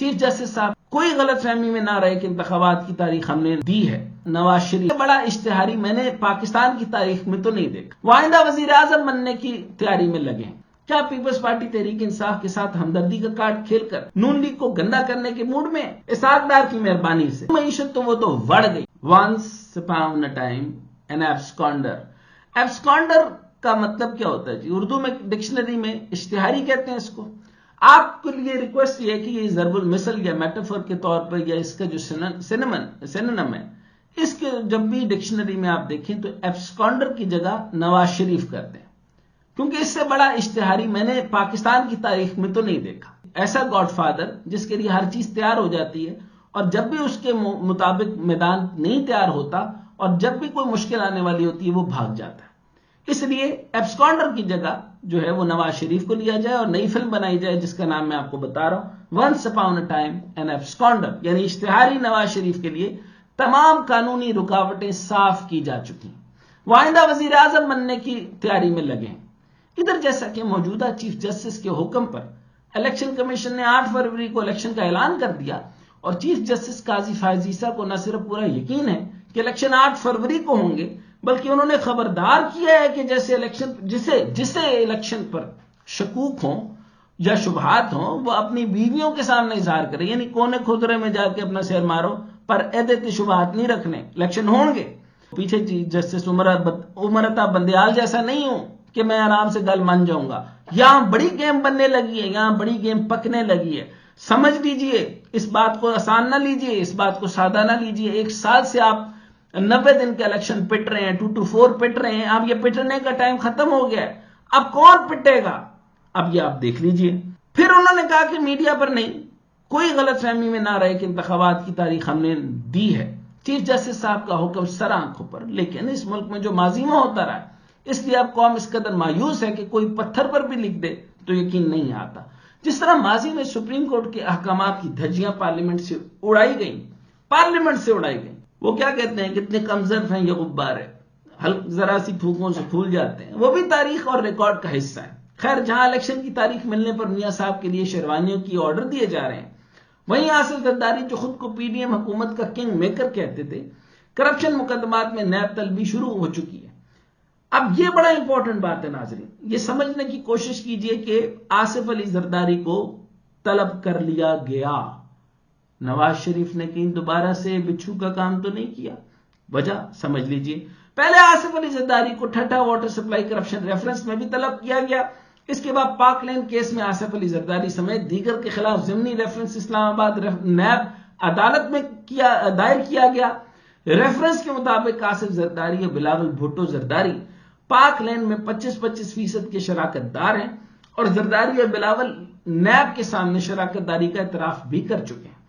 Chief justice صاحب کوئی غلط فہمی میں نہ رہے کہ انتخابات کی تاریخ ہم نے دی ہے. نواز شریف بڑا اشتہاری میں نے پاکستان کی تاریخ میں تو نہیں دیکھا. وہ آئندہ وزیر اعظم بننے کی تیاری میں لگے ہیں. کیا پیپلز پارٹی تحریک انصاف کے ساتھ ہمدردی کا کارڈ کھیل کر نون لیگ کو گندا کرنے کے موڈ میں؟ اسحاق ڈار کی مہربانی سے معیشت تو وہ تو بڑھ گئی. Once upon a time an absconder. Absconder کا مطلب کیا ہوتا ہے جی؟ اردو میں ڈکشنری میں اشتہاری کہتے ہیں اس کو. آپ کے لیے ریکویسٹ یہ ہے کہ یہ ضرب المثل یا میٹافور کے طور پر یا اس کا جو سینونم ہے اس کے جب بھی ڈکشنری میں آپ دیکھیں تو ایبسکانڈر کی جگہ نواز شریف کرتے ہیں، کیونکہ اس سے بڑا اشتہاری میں نے پاکستان کی تاریخ میں تو نہیں دیکھا. ایسا گاڈ فادر جس کے لیے ہر چیز تیار ہو جاتی ہے اور جب بھی اس کے مطابق میدان نہیں تیار ہوتا اور جب بھی کوئی مشکل آنے والی ہوتی ہے وہ بھاگ جاتا ہے. اس لیے ایبسکانڈر کی جگہ جو ہے وہ نواز شریف کو لیا جائے اور نئی فلم بنائی جائے جس کا نام میں آپ کو بتا رہا ہوں، once upon a time an absconder. یعنی اشتہاری نواز شریف کے لیے تمام قانونی رکاوٹیں صاف کی جا چکی ہیں. وہ آئندہ وزیر اعظم بننے کی تیاری میں لگے ہیں. ادھر جیسا کہ موجودہ چیف جسٹس کے حکم پر الیکشن کمیشن نے 8 فروری کو الیکشن کا اعلان کر دیا اور چیف جسٹس قاضی فائز عیسیٰ کو نہ صرف پورا یقین ہے کہ الیکشن 8 فروری کو ہوں گے بلکہ انہوں نے خبردار کیا ہے کہ جیسے جسے الیکشن پر شکوک ہوں یا شبہات ہوں وہ اپنی بیویوں کے سامنے اظہار کرے. یعنی کونے کھدرے میں جا کے اپنا سیر مارو پر ایدت شبہات نہیں رکھنے. الیکشن ہوں گے. پیچھے چیف جسٹس عمرتا بندیال جیسا نہیں ہوں کہ میں آرام سے گل مان جاؤں گا. یہاں بڑی گیم بننے لگی ہے، یہاں بڑی گیم پکنے لگی ہے. سمجھ لیجئے، اس بات کو آسان نہ لیجئے، اس بات کو سادہ نہ لیجئے. 1 سال سے آپ 90 دن کے الیکشن پٹ رہے ہیں، 2 to 4 پٹ رہے ہیں. اب یہ پٹنے کا ٹائم ختم ہو گیا ہے. اب کون پٹے گا اب یہ آپ دیکھ لیجئے. پھر انہوں نے کہا کہ میڈیا پر نہیں، کوئی غلط فہمی میں نہ رہے کہ انتخابات کی تاریخ ہم نے دی ہے. چیف جسٹس صاحب کا حکم سر آنکھوں پر. لیکن اس ملک میں جو ماضی میں ہوتا رہا اس لیے اب قوم اس قدر مایوس ہے کہ کوئی پتھر پر بھی لکھ دے تو یقین نہیں آتا. جس طرح ماضی میں سپریم کورٹ کے احکامات کی دھجیاں پارلیمنٹ سے اڑائی گئیں. وہ کیا کہتے ہیں، کتنے کم ظرف ہیں یہ غبار ہے، ذرا سی پھونکوں سے پھول جاتے ہیں. وہ بھی تاریخ اور ریکارڈ کا حصہ ہے. خیر، جہاں الیکشن کی تاریخ ملنے پر میاں صاحب کے لیے شیروانیوں کی آرڈر دیے جا رہے ہیں، وہیں آصف زرداری جو خود کو پی ڈی ایم حکومت کا کنگ میکر کہتے تھے، کرپشن مقدمات میں نیب طلبی شروع ہو چکی ہے. اب یہ بڑا امپورٹنٹ بات ہے ناظرین، یہ سمجھنے کی کوشش کیجئے کہ آصف علی زرداری کو طلب کر لیا گیا. نواز شریف نے کہیں دوبارہ سے بچھو کا کام تو نہیں کیا؟ وجہ سمجھ لیجئے. پہلے آصف علی زرداری کو Thatta water supply corruption reference میں بھی طلب کیا گیا. اس کے بعد پاک لین کیس میں آصف علی زرداری سمیت دیگر کے خلاف ضمنی ریفرنس اسلام آباد نیب عدالت میں دائر کیا گیا. ریفرنس کے مطابق آصف زرداری اور بلاول بھٹو زرداری پاک لین میں 25% کے شراکت دار ہیں اور زرداری اور بلاول نیب کے سامنے شراکت داری کا اعتراف بھی کر چکے ہیں.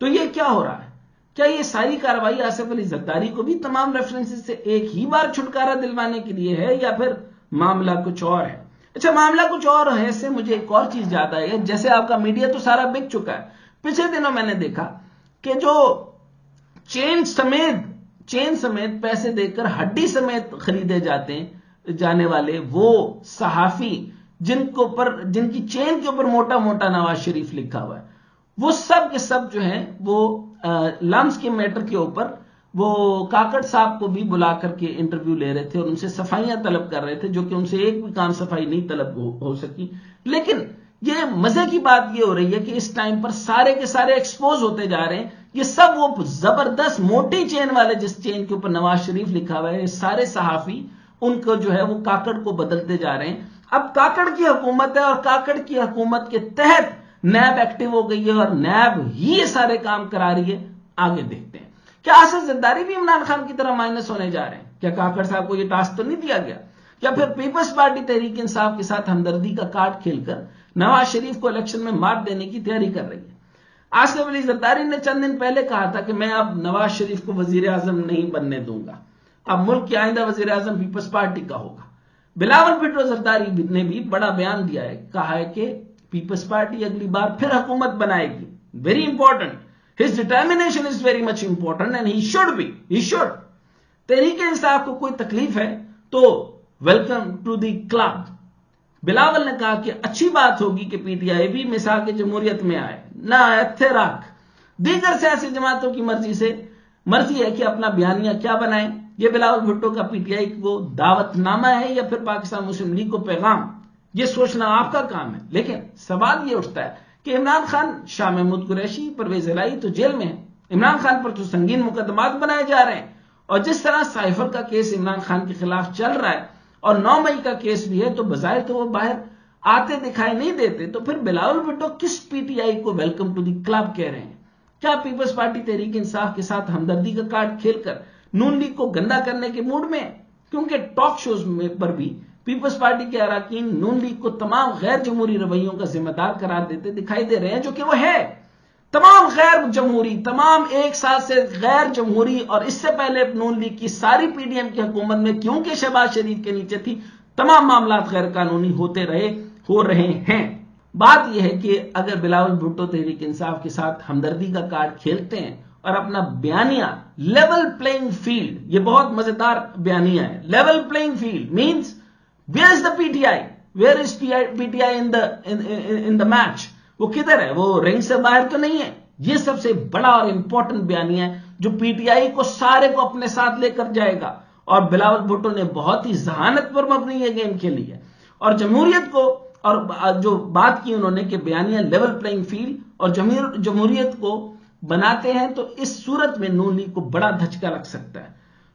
تو یہ کیا ہو رہا ہے؟ کیا یہ ساری کارروائی آصف علی زرداری کو بھی تمام ریفرنسز سے ایک ہی بار چھٹکارا دلوانے کے لیے ہے یا پھر معاملہ کچھ اور ہے؟ اچھا، معاملہ کچھ اور ہے سے مجھے ایک اور چیز یاد آئی ہے. جیسے آپ کا میڈیا تو سارا بک چکا ہے، پچھلے دنوں میں نے دیکھا کہ جو چین سمیت پیسے دے کر ہڈی سمیت خریدے جانے والے وہ صحافی جن کی چین کے اوپر موٹا موٹا نواز شریف لکھا ہوا ہے، وہ سب کے سب جو ہیں وہ لمس کے میٹر کے اوپر وہ کاکڑ صاحب کو بھی بلا کر کے انٹرویو لے رہے تھے اور ان سے صفائیاں طلب کر رہے تھے، جو کہ ان سے ایک بھی کام صفائی نہیں طلب ہو سکی. لیکن یہ مزے کی بات یہ ہو رہی ہے کہ اس ٹائم پر سارے کے سارے ایکسپوز ہوتے جا رہے ہیں. یہ سب وہ زبردست موٹی چین والے جس چین کے اوپر نواز شریف لکھا ہوا ہے، سارے صحافی ان کو جو ہے وہ کاکڑ کو بدلتے جا رہے ہیں. اب کاکڑ کی حکومت ہے اور کاکڑ کی حکومت کے تحت نیب ایکٹیو ہو گئی ہے اور نیب ہی یہ سارے کام کرا رہی ہے. آگے دیکھتے ہیں کیا آصف زرداری بھی عمران خان کی طرح مائنس ہونے جا رہے ہیں؟ کیا کاکڑ صاحب کو یہ ٹاسک تو نہیں دیا گیا؟ یا پھر پیپلز پارٹی تحریک انصاف کے ساتھ ہمدردی کا کارڈ کھیل کر نواز شریف کو الیکشن میں مات دینے کی تیاری کر رہی ہے؟ آصف علی زرداری نے چند دن پہلے کہا تھا کہ میں اب نواز شریف کو وزیر اعظم نہیں بننے دوں گا، اب ملک کے آئندہ وزیر اعظم پیپلز پارٹی کا ہوگا. بلاول بھٹو زرداری نے بھی بڑا بیان دیا ہے، کہا ہے کہ پیپلز پارٹی اگلی بار پھر حکومت بنائے گی. Very important. His determination is very much important and he should. Tehreek Insaf کو کوئی تکلیف ہے تو welcome to the club. Bilawal نے کہا کہ اچھی بات ہوگی کہ پی ٹی آئی بھی مثال کے جمہوریت میں آئے. نہ اتحراک. دیگر سیاسی جماعتوں کی مرضی ہے کہ اپنا بیانیہ کیا بنائیں. یہ بلاول بھٹو کا پی ٹی آئی کو دعوت نامہ ہے یا پھر پاکستان مسلم لیگ کو پیغام، یہ سوچنا آپ کا کام ہے. لیکن سوال یہ اٹھتا ہے کہ عمران خان، شاہ محمود قریشی، پرویز الہی تو جیل میں ہیں. عمران خان پر تو سنگین مقدمات بنائے جا رہے ہیں، اور جس طرح سائفر کا کیس عمران خان کے خلاف چل رہا ہے اور 9 مئی کا کیس بھی ہے، تو بظاہر تو وہ باہر آتے دکھائی نہیں دیتے. تو پھر بلاول بھٹو کس پی ٹی آئی کو ویلکم ٹو دی کلب کہہ رہے ہیں؟ کیا پیپلز پارٹی تحریک انصاف کے ساتھ ہمدردی کا کارڈ کھیل کر نون لیگ کو گندا کرنے کے موڈ میں؟ کیونکہ ٹاک شوز پر بھی پیپلز پارٹی کے اراکین نون لیگ کو تمام غیر جمہوری رویوں کا ذمہ دار قرار دیتے دکھائی دے رہے ہیں، جو کہ وہ ہے. تمام غیر جمہوری، تمام ایک ساتھ سے غیر جمہوری، اور اس سے پہلے نون لیگ کی ساری پی ڈی ایم کی حکومت میں کیونکہ شہباز شریف کے نیچے تھی، تمام معاملات غیر قانونی ہو رہے ہیں. بات یہ ہے کہ اگر بلاول بھٹو تحریک انصاف کے ساتھ ہمدردی کا کارڈ کھیلتے ہیں اور اپنا بیانیہ لیول پلینگ فیلڈ، یہ بہت مزیدار بیانیہ ہے. Level playing field means where is the P T I, where is P T I in the match, وہ کدھر ہے؟ وہ رنگ سے باہر تو نہیں ہے. یہ سب سے بڑا اور امپورٹنٹ بیانیہ ہے جو پی ٹی آئی کو سارے کو اپنے ساتھ لے کر جائے گا. اور بلاول بھٹو نے بہت ہی ذہانت پر مبنی یہ گیم کھیلی ہے. اور جمہوریت کو، اور جو بات کی انہوں نے کہ بیانیہ لیول پلینگ فیلڈ اور جمہوریت کو بناتے ہیں، تو اس صورت میں نون لیگ کو بڑا دھچکا لگ سکتا ہے،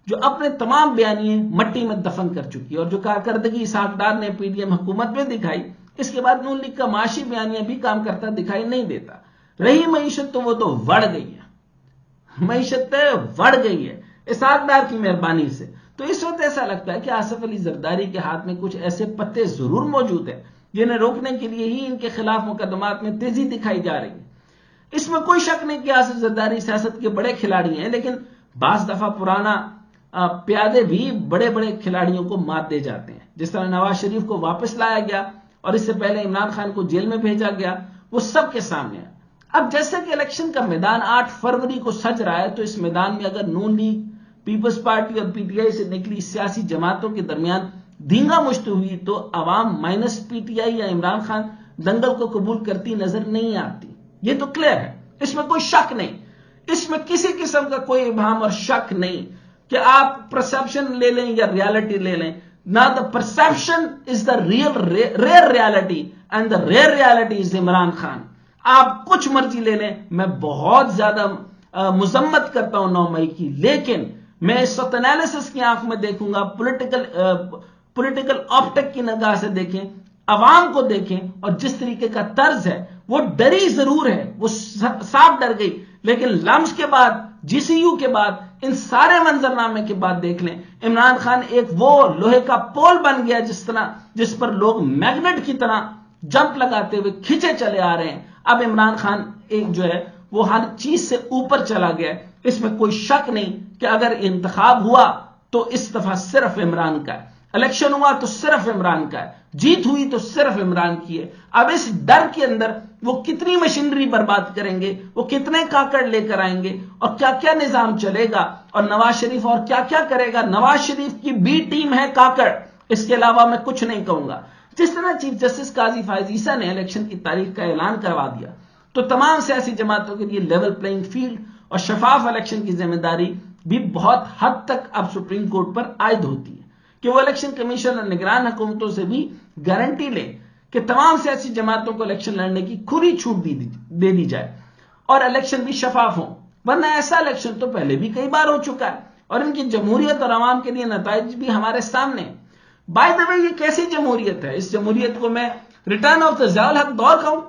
جو اپنے تمام بیانیے مٹی میں دفن کر چکی ہے. اور جو کارکردگی اسحاق ڈار نے پی ڈی ایم حکومت میں دکھائی، اس کے بعد نون لیگ کا معاشی بیانیہ بھی کام کرتا دکھائی نہیں دیتا. رہی معیشت، تو وہ تو بڑھ گئی ہے، معیشت بڑھ گئی ہے اسحاق ڈار کی مہربانی سے. تو اس وقت ایسا لگتا ہے کہ آصف علی زرداری کے ہاتھ میں کچھ ایسے پتے ضرور موجود ہیں جنہیں روکنے کے لیے ہی ان کے خلاف مقدمات میں تیزی دکھائی جا رہی ہے. اس میں کوئی شک نہیں کہ آصف زرداری سیاست کے بڑے کھلاڑی ہیں، لیکن بعض دفعہ پرانا پیادے بھی بڑے بڑے کھلاڑیوں کو مات دے جاتے ہیں. جس طرح نواز شریف کو واپس لایا گیا اور اس سے پہلے عمران خان کو جیل میں بھیجا گیا، وہ سب کے سامنے ہے. اب جیسے کہ الیکشن کا میدان 8 فروری کو سج رہا ہے، تو اس میدان میں اگر نون لیگ، پیپلز پارٹی اور پی ٹی آئی سے نکلی سیاسی جماعتوں کے درمیان دھینگا مشت ہوئی، تو عوام مائنس پی ٹی آئی یا عمران خان دنگل کو قبول کرتی نظر نہیں آتی. یہ تو کلیئر ہے، اس میں کوئی شک نہیں، اس میں کسی قسم کا کوئی ابہام اور شک نہیں کہ آپ پرسپشن لے لیں یا ریالٹی لے لیں. Now the perception is the rare reality and the rare reality is Imran Khan. آپ کچھ مرضی لے لیں، میں بہت زیادہ مذمت کرتا ہوں 9 مئی کی، لیکن میں اس وقت انالیسس کی آنکھ میں دیکھوں گا، پولیٹیکل آپٹک کی نگاہ سے دیکھیں، عوام کو دیکھیں، اور جس طریقے کا طرز ہے وہ ڈری ضرور ہے، وہ صاف ڈر گئی، لیکن لمس کے بعد، جی سی یو کے بعد، ان سارے منظرنامے کے بعد دیکھ لیں، عمران خان ایک وہ لوہے کا پول بن گیا جس پر لوگ میگنیٹ کی طرح جمپ لگاتے ہوئے کھینچے چلے آ رہے ہیں. اب عمران خان ایک جو ہے وہ ہر چیز سے اوپر چلا گیا. اس میں کوئی شک نہیں کہ اگر انتخاب ہوا تو اس دفعہ صرف عمران کا ہے، الیکشن ہوا تو صرف عمران کا ہے، جیت ہوئی تو صرف عمران کی ہے. اب اس ڈر کے اندر وہ کتنی مشینری برباد کریں گے، وہ کتنے کاکڑ لے کر آئیں گے، اور کیا کیا نظام چلے گا، اور نواز شریف اور کیا کیا کرے گا. نواز شریف کی بی ٹیم ہے کاکڑ، اس کے علاوہ میں کچھ نہیں کہوں گا. جس طرح چیف جسٹس قاضی فائز عیسیٰ نے الیکشن کی تاریخ کا اعلان کروا دیا، تو تمام سیاسی جماعتوں کے لیے لیول پلینگ فیلڈ اور شفاف الیکشن کی ذمہ داری بھی بہت حد تک اب سپریم کورٹ پر عائد ہوتی ہے کہ وہ الیکشن کمیشن اور نگران حکومتوں سے بھی گارنٹی لے کہ تمام سیاسی جماعتوں کو الیکشن لڑنے کی کھلی چھوٹ دے دی جائے اور الیکشن بھی شفاف ہوں. ورنہ ایسا الیکشن تو پہلے بھی کئی بار ہو چکا ہے، اور ان کی جمہوریت اور عوام کے لیے نتائج بھی ہمارے سامنے. بائی دا وے، یہ کیسی جمہوریت ہے؟ اس جمہوریت کو میں ریٹرن آف دا ضیاء الحق دور کہوں،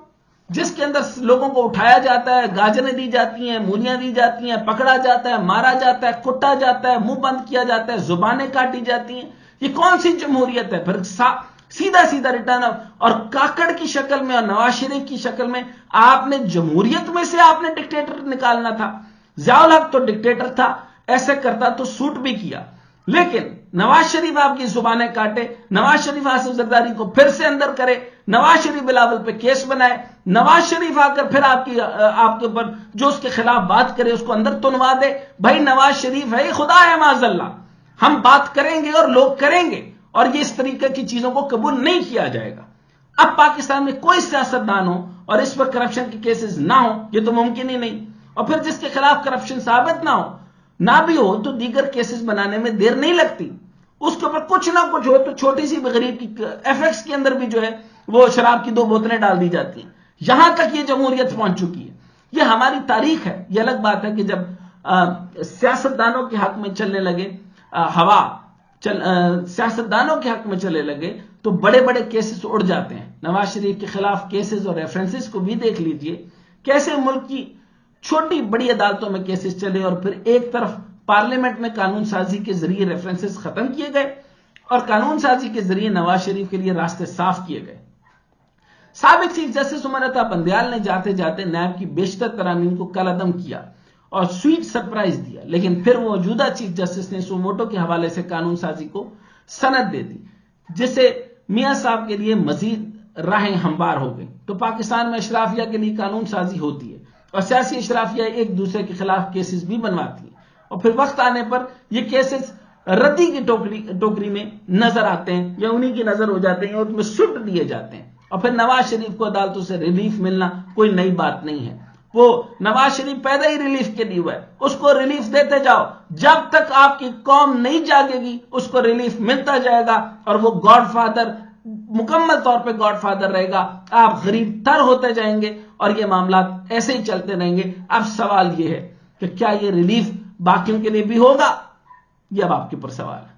جس کے اندر لوگوں کو اٹھایا جاتا ہے، گاجریں دی جاتی ہیں، مولیاں دی جاتی ہیں، پکڑا جاتا ہے، مارا جاتا ہے، کٹا جاتا ہے، منہ بند کیا جاتا ہے، زبانیں کاٹی جاتی ہیں. یہ کون سی جمہوریت ہے؟ پھر سیدھا ریٹرن اور کاکڑ کی شکل میں اور نواز شریف کی شکل میں آپ نے جمہوریت میں سے آپ نے ڈکٹیٹر نکالنا تھا. ضیاء الحق تو ڈکٹیٹر تھا، ایسے کرتا تو سوٹ بھی کیا، لیکن نواز شریف آپ کی زبانیں کاٹے، نواز شریف آصف زرداری کو پھر سے اندر کرے، نواز شریف بلاول پہ کیس بنائے، نواز شریف آ کر پھر آپ کے اوپر جو اس کے خلاف بات کرے اس کو اندر تنوا دے. بھائی نواز شریف ہے خدا ہے معاذ اللہ، ہم بات کریں گے اور لوگ کریں گے، اور یہ اس طریقے کی چیزوں کو قبول نہیں کیا جائے گا. اب پاکستان میں کوئی سیاستدان ہو اور اس پر کرپشن کے کیسز نہ ہو، یہ تو ممکن ہی نہیں، اور پھر جس کے خلاف کرپشن ثابت نہ بھی ہو تو دیگر کیسز بنانے میں دیر نہیں لگتی، اس کے اوپر کچھ نہ کچھ ہو تو چھوٹی سی بھی غریب کی ایف ایکس کے اندر بھی جو ہے وہ شراب کی 2 بوتلیں ڈال دی جاتی ہیں۔ یہاں تک یہ جمہوریت پہنچ چکی ہے، یہ ہماری تاریخ ہے۔ یہ الگ بات ہے کہ جب سیاستدانوں کے حق میں چلنے لگے سیاستدانوں کے حق میں چلنے لگے تو بڑے بڑے کیسز اڑ جاتے ہیں۔ نواز شریف کے خلاف کیسز اور ریفرنسز کو بھی دیکھ لیجئے، کیسے ملک کی چھوٹی بڑی عدالتوں میں کیسز چلے اور پھر ایک طرف پارلیمنٹ میں قانون سازی کے ذریعے ریفرنسز ختم کیے گئے اور قانون سازی کے ذریعے نواز شریف کے لیے راستے صاف کیے گئے۔ سابق چیف جسٹس عمر عطا بندیال نے جاتے جاتے نیب کی بیشتر ترامیم کو کالعدم کیا اور سویٹ سرپرائز دیا، لیکن پھر موجودہ چیف جسٹس نے سوموٹو کے حوالے سے قانون سازی کو سند دے دی، جس سے میاں صاحب کے لیے مزید راہیں ہموار ہو گئی۔ تو پاکستان میں اشرافیہ کے لیے قانون سازی ہوتی ہے اور سیاسی اشرافیہ ایک دوسرے کے خلاف کیسز بھی بنواتی ہیں، اور پھر وقت آنے پر یہ کیسز ردی کی ٹوکری میں نظر آتے ہیں یا انہی کی نظر ہو جاتے ہیں اور ان میں سٹ دیے جاتے ہیں، اور پھر نواز شریف کو عدالتوں سے ریلیف ملنا کوئی نئی بات نہیں ہے۔ وہ نواز شریف پیدا ہی ریلیف کے لیے ہوا ہے، اس کو ریلیف دیتے جاؤ، جب تک آپ کی قوم نہیں جاگے گی اس کو ریلیف ملتا جائے گا اور وہ گاڈ فادر مکمل طور پہ گاڈ فادر رہے گا، آپ غریب تر ہوتے جائیں گے اور یہ معاملات ایسے ہی چلتے رہیں گے۔ اب سوال یہ ہے کہ کیا یہ ریلیف باقیوں کے لیے بھی ہوگا؟ یہ اب آپ کے اوپر سوال ہے۔